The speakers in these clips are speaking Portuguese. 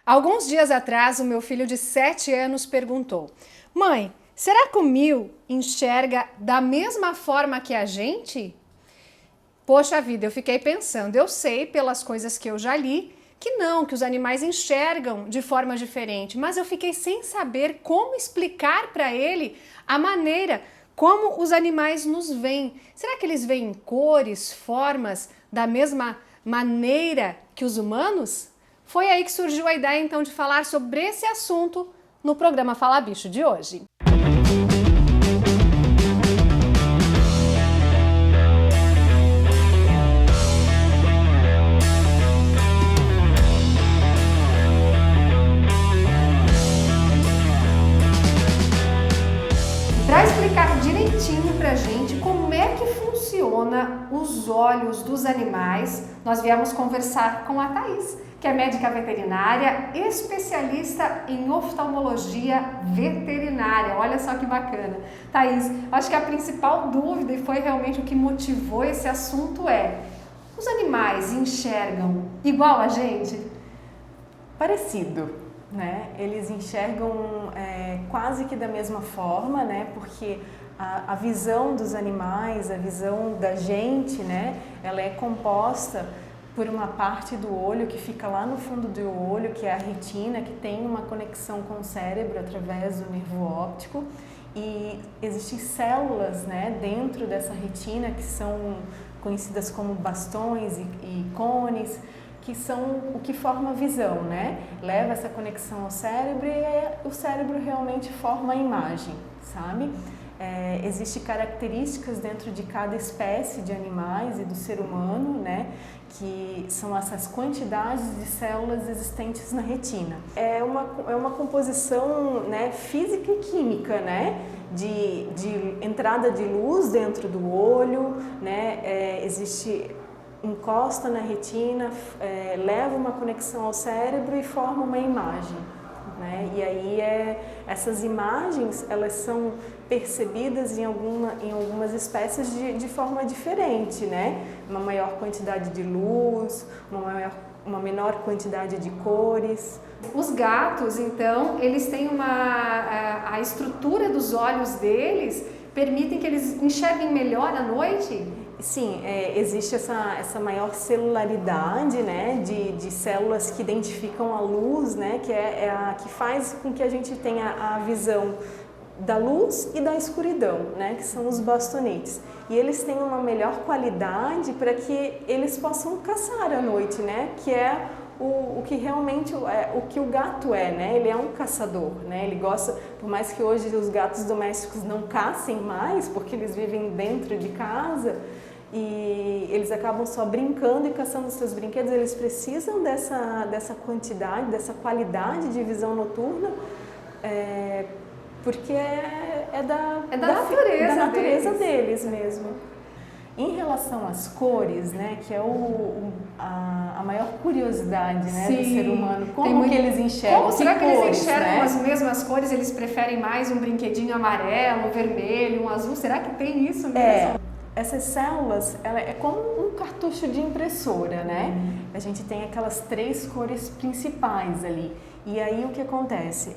Alguns dias atrás, o meu filho de 7 anos perguntou: Mãe, será que o Mil enxerga da mesma forma que a gente? Poxa vida, eu fiquei pensando, eu sei pelas coisas que eu já li que não, que os animais enxergam de forma diferente, mas eu fiquei sem saber como explicar para ele a maneira como os animais nos veem. Será que eles veem cores, formas da mesma maneira que os humanos? Foi aí que surgiu a ideia então de falar sobre esse assunto no programa Fala Bicho de hoje. Para explicar direitinho pra gente como é que funciona os olhos dos animais, nós viemos conversar com a Thaís, que é médica veterinária, especialista em oftalmologia veterinária. Olha só que bacana. Thaís, acho que a principal dúvida, e foi realmente o que motivou esse assunto, é: os animais enxergam igual a gente? Parecido, né? Eles enxergam quase que da mesma forma, né? Porque a visão dos animais, a visão da gente, né? Ela é composta por uma parte do olho que fica lá no fundo do olho, que é a retina, que tem uma conexão com o cérebro através do nervo óptico. E existem células, né, dentro dessa retina que são conhecidas como bastões e cones, que são o que forma a visão, né? Leva essa conexão ao cérebro e o cérebro realmente forma a imagem, sabe? Existem características dentro de cada espécie de animais e do ser humano, né? Que são essas quantidades de células existentes na retina. É uma composição, né, física e química, né? De entrada de luz dentro do olho, né? Encosta na retina, leva uma conexão ao cérebro e forma uma imagem, né? E aí essas imagens, elas são percebidas em algumas espécies de forma diferente, né? Uma maior quantidade de luz, uma menor quantidade de cores. Os gatos, então, eles têm a estrutura dos olhos deles permitem que eles enxerguem melhor à noite? Sim, existe essa maior celularidade, né, de células que identificam a luz, né, que é a que faz com que a gente tenha a visão da luz e da escuridão, né, que são os bastonetes. E eles têm uma melhor qualidade para que eles possam caçar à noite, né, que é o que realmente o que o gato é, né? Ele é um caçador, né? Ele gosta, por mais que hoje os gatos domésticos não caçem mais, porque eles vivem dentro de casa e eles acabam só brincando e caçando os seus brinquedos, eles precisam dessa quantidade, dessa qualidade de visão noturna, porque é da natureza deles mesmo. Em relação às cores, né, que é a maior curiosidade, né, do ser humano, como que eles enxergam? Como será que eles enxergam, né? as mesmas cores? Eles preferem mais um brinquedinho amarelo, um vermelho, um azul? Será que tem isso mesmo? Essas células, ela é como um cartucho de impressora, né? A gente tem aquelas 3 cores principais ali. E aí o que acontece?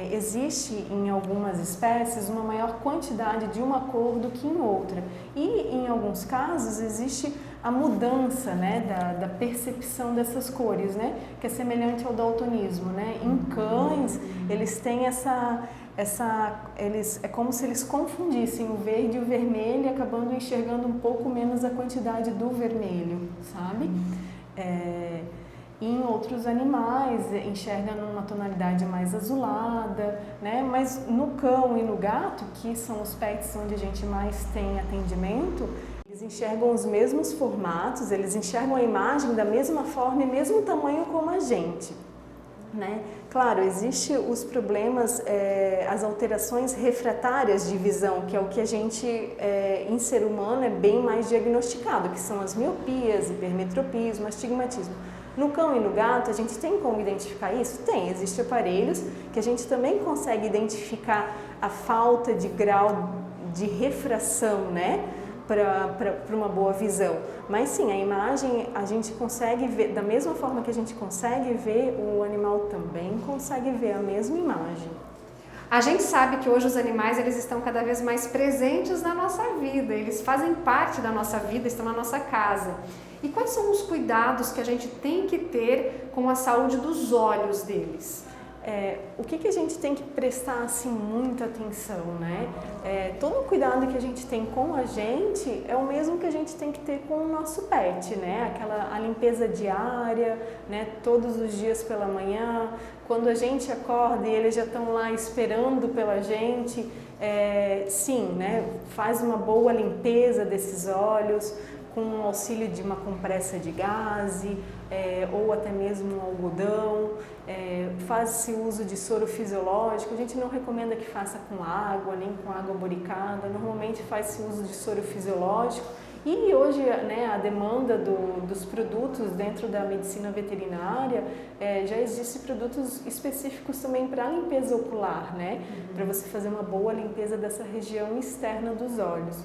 Existe em algumas espécies uma maior quantidade de uma cor do que em outra. E em alguns casos existe a mudança, né, da percepção dessas cores, né? Que é semelhante ao daltonismo, né? Em cães, eles têm é como se eles confundissem o verde e o vermelho, acabando enxergando um pouco menos a quantidade do vermelho, sabe? Em outros animais, enxerga numa tonalidade mais azulada, né? Mas no cão e no gato, que são os pets onde a gente mais tem atendimento, eles enxergam os mesmos formatos, eles enxergam a imagem da mesma forma e mesmo tamanho como a gente, né? Claro, existem os problemas, as alterações refratárias de visão, que é o que a gente, em ser humano, é bem mais diagnosticado, que são as miopias, hipermetropismo, astigmatismo. No cão e no gato, a gente tem como identificar isso? Tem, existem aparelhos que a gente também consegue identificar a falta de grau de refração, né? para uma boa visão. Mas sim, a imagem a gente consegue ver, da mesma forma que a gente consegue ver, o animal também consegue ver a mesma imagem. A gente sabe que hoje os animais eles estão cada vez mais presentes na nossa vida, eles fazem parte da nossa vida, estão na nossa casa. E quais são os cuidados que a gente tem que ter com a saúde dos olhos deles? O que a gente tem que prestar assim, muita atenção, né? Todo o cuidado que a gente tem com a gente é o mesmo que a gente tem que ter com o nosso pet, né? A limpeza diária, né? Todos os dias pela manhã, quando a gente acorda e eles já estão lá esperando pela gente, sim, né? Faz uma boa limpeza desses olhos, com o auxílio de uma compressa de gaze ou até mesmo um algodão, faz-se uso de soro fisiológico. A gente não recomenda que faça com água, nem com água boricada, normalmente faz-se uso de soro fisiológico. E hoje, né, a demanda dos produtos dentro da medicina veterinária, já existem produtos específicos também para limpeza ocular, né? Para você fazer uma boa limpeza dessa região externa dos olhos.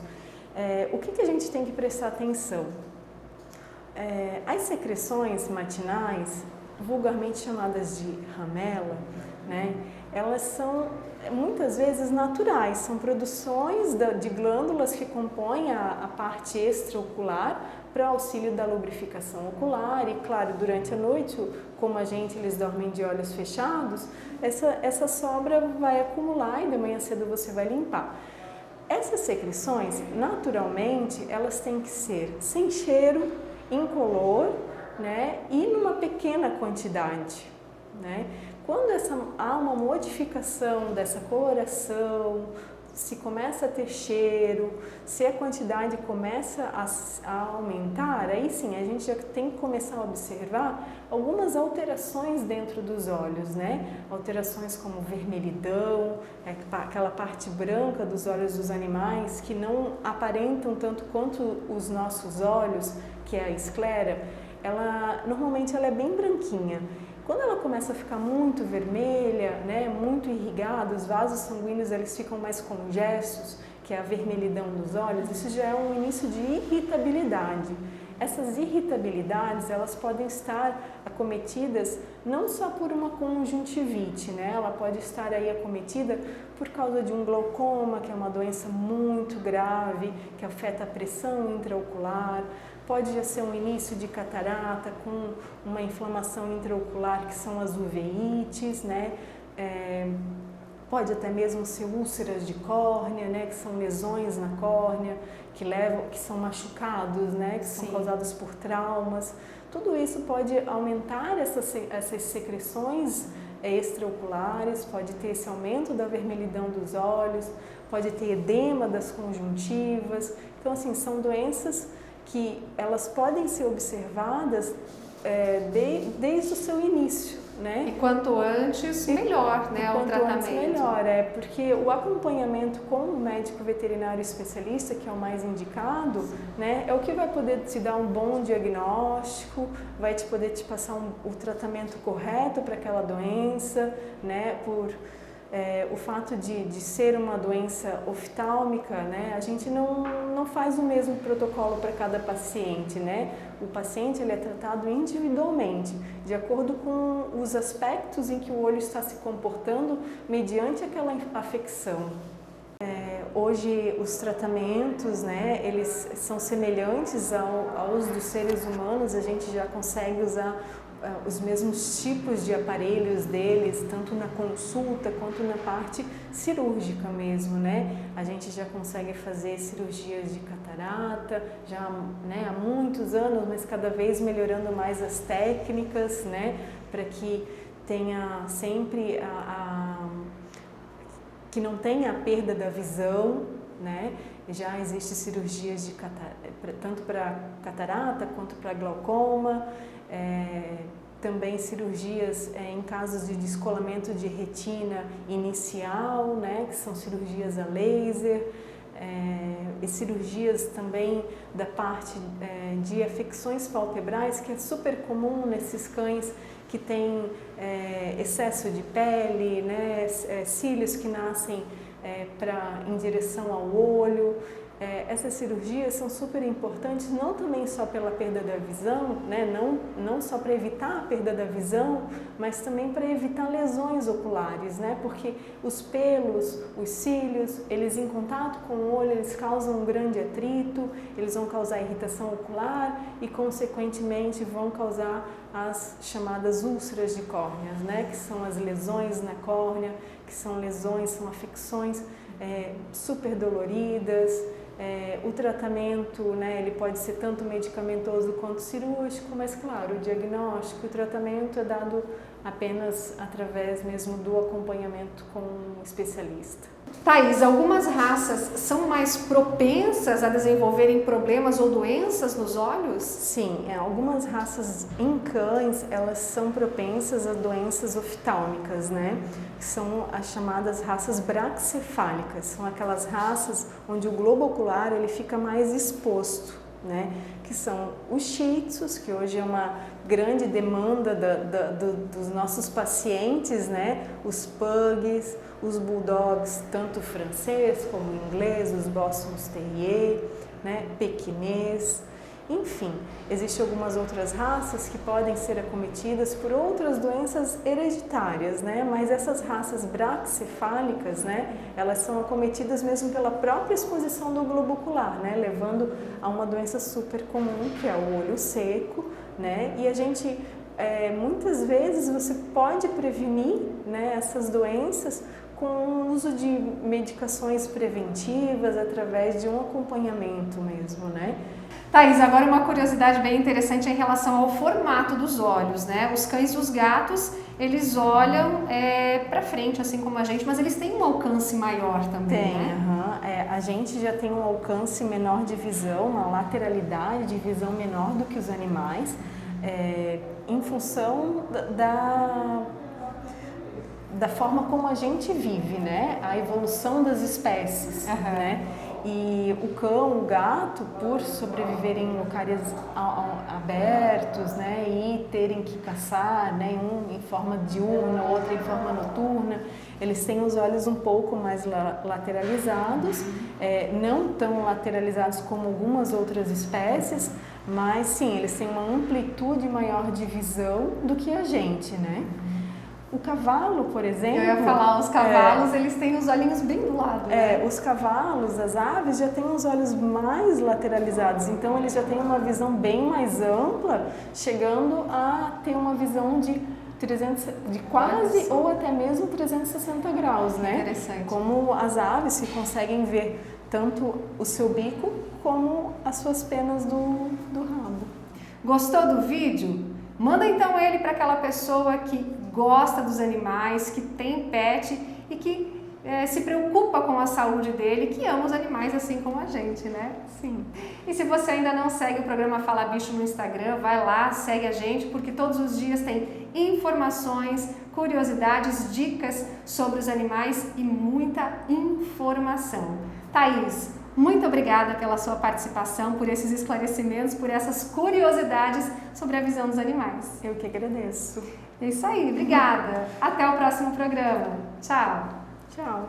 O que a gente tem que prestar atenção? As secreções matinais, vulgarmente chamadas de ramela, né, elas são muitas vezes naturais, são produções de glândulas que compõem a parte extraocular para auxílio da lubrificação ocular e, claro, durante a noite, como eles dormem de olhos fechados, essa sobra vai acumular e de manhã cedo você vai limpar. Essas secreções, naturalmente, elas têm que ser sem cheiro, incolor, né, e numa pequena quantidade, né? Quando há uma modificação dessa coloração, se começa a ter cheiro, se a quantidade começa a aumentar, aí sim a gente já tem que começar a observar algumas alterações dentro dos olhos, né? Alterações como vermelhidão, aquela parte branca dos olhos dos animais que não aparentam tanto quanto os nossos olhos, que é a esclera, normalmente ela é bem branquinha. Quando ela começa a ficar muito vermelha, né, muito irrigada, os vasos sanguíneos eles ficam mais congestos, que é a vermelhidão dos olhos, isso já é um início de irritabilidade. Essas irritabilidades, elas podem estar acometidas não só por uma conjuntivite, né? Ela pode estar aí acometida por causa de um glaucoma, que é uma doença muito grave, que afeta a pressão intraocular. Pode já ser um início de catarata com uma inflamação intraocular, que são as uveites, né? Pode até mesmo ser úlceras de córnea, né? Que são lesões na córnea, que são machucados, né? Que são causados por traumas. Tudo isso pode aumentar essas secreções extraoculares, pode ter esse aumento da vermelhidão dos olhos, pode ter edema das conjuntivas. Então, assim, são doenças que elas podem ser observadas desde o seu início, né? E quanto antes, melhor, né? O tratamento. Quanto antes, melhor, porque o acompanhamento com o médico veterinário especialista, que é o mais indicado, né, é o que vai poder te dar um bom diagnóstico, vai poder te passar o tratamento correto para aquela doença, né? O fato de ser uma doença oftálmica, né, a gente não faz o mesmo protocolo para cada paciente, né? O paciente ele é tratado individualmente, de acordo com os aspectos em que o olho está se comportando mediante aquela afecção. Hoje os tratamentos, né, eles são semelhantes aos dos seres humanos, a gente já consegue usar os mesmos tipos de aparelhos deles, tanto na consulta quanto na parte cirúrgica mesmo, né? A gente já consegue fazer cirurgias de catarata, já, né, há muitos anos, mas cada vez melhorando mais as técnicas, né? Para que tenha sempre que não tenha a perda da visão, né? Já existem cirurgias tanto para catarata quanto para glaucoma, também cirurgias em casos de descolamento de retina inicial, né? Que são cirurgias a laser, e cirurgias também da parte de afecções palpebrais, que é super comum nesses cães que têm excesso de pele, né? Cílios que nascem em direção ao olho. essas cirurgias são super importantes, não também só pela perda da visão, né? Não só para evitar a perda da visão, mas também para evitar lesões oculares, né? Porque os pelos, os cílios, eles em contato com o olho, eles causam um grande atrito, eles vão causar irritação ocular e, consequentemente, vão causar as chamadas úlceras de córneas, né? Que são as lesões na córnea, que são lesões, são afecções super doloridas. O tratamento, né, ele pode ser tanto medicamentoso quanto cirúrgico, mas claro, o diagnóstico, o tratamento é dado apenas através mesmo do acompanhamento com um especialista. Thaís, algumas raças são mais propensas a desenvolverem problemas ou doenças nos olhos? Sim, algumas raças em cães, elas são propensas a doenças oftálmicas, né? Que são as chamadas raças braquicefálicas. São aquelas raças onde o globo ocular ele fica mais exposto, né? Que são os Shih Tzus, que hoje é uma grande demanda dos nossos pacientes, né? Os Pugs, os Bulldogs, tanto francês como inglês, os Boston Terrier, né? Pequinês. Enfim, existem algumas outras raças que podem ser acometidas por outras doenças hereditárias, né? Mas essas raças braquicefálicas, né? Elas são acometidas mesmo pela própria exposição do globo ocular, né? Levando a uma doença super comum, que é o olho seco, né? E a gente, muitas vezes, você pode prevenir, né, essas doenças com o uso de medicações preventivas, através de um acompanhamento mesmo, né? Thaís, agora uma curiosidade bem interessante em relação ao formato dos olhos, né? Os cães e os gatos, eles olham para frente, assim como a gente, mas eles têm um alcance maior também, né? A gente já tem um alcance menor de visão, uma lateralidade de visão menor do que os animais, em função da forma como a gente vive, né? A evolução das espécies, né? E o cão, o gato, por sobreviverem em locais abertos, né, e terem que caçar, né, um em forma diurna, outro em forma noturna, eles têm os olhos um pouco mais lateralizados, não tão lateralizados como algumas outras espécies, mas sim, eles têm uma amplitude maior de visão do que a gente, né? O cavalo, por exemplo... Eu ia falar, os cavalos, eles têm os olhinhos bem do lado, né? Os cavalos, as aves, já têm os olhos mais lateralizados, então eles já têm uma visão bem mais ampla, chegando a ter uma visão de quase ou até mesmo 360 graus, né? Interessante. Como as aves que conseguem ver tanto o seu bico como as suas penas do rabo. Gostou do vídeo? Manda então ele para aquela pessoa que gosta dos animais, que tem pet e que se preocupa com a saúde dele, que ama os animais assim como a gente, né? Sim. E se você ainda não segue o programa Fala Bicho no Instagram, vai lá, segue a gente, porque todos os dias tem informações, curiosidades, dicas sobre os animais e muita informação. Thaís, muito obrigada pela sua participação, por esses esclarecimentos, por essas curiosidades sobre a visão dos animais. Eu que agradeço. É isso aí, obrigada. Até o próximo programa. Tchau. Tchau.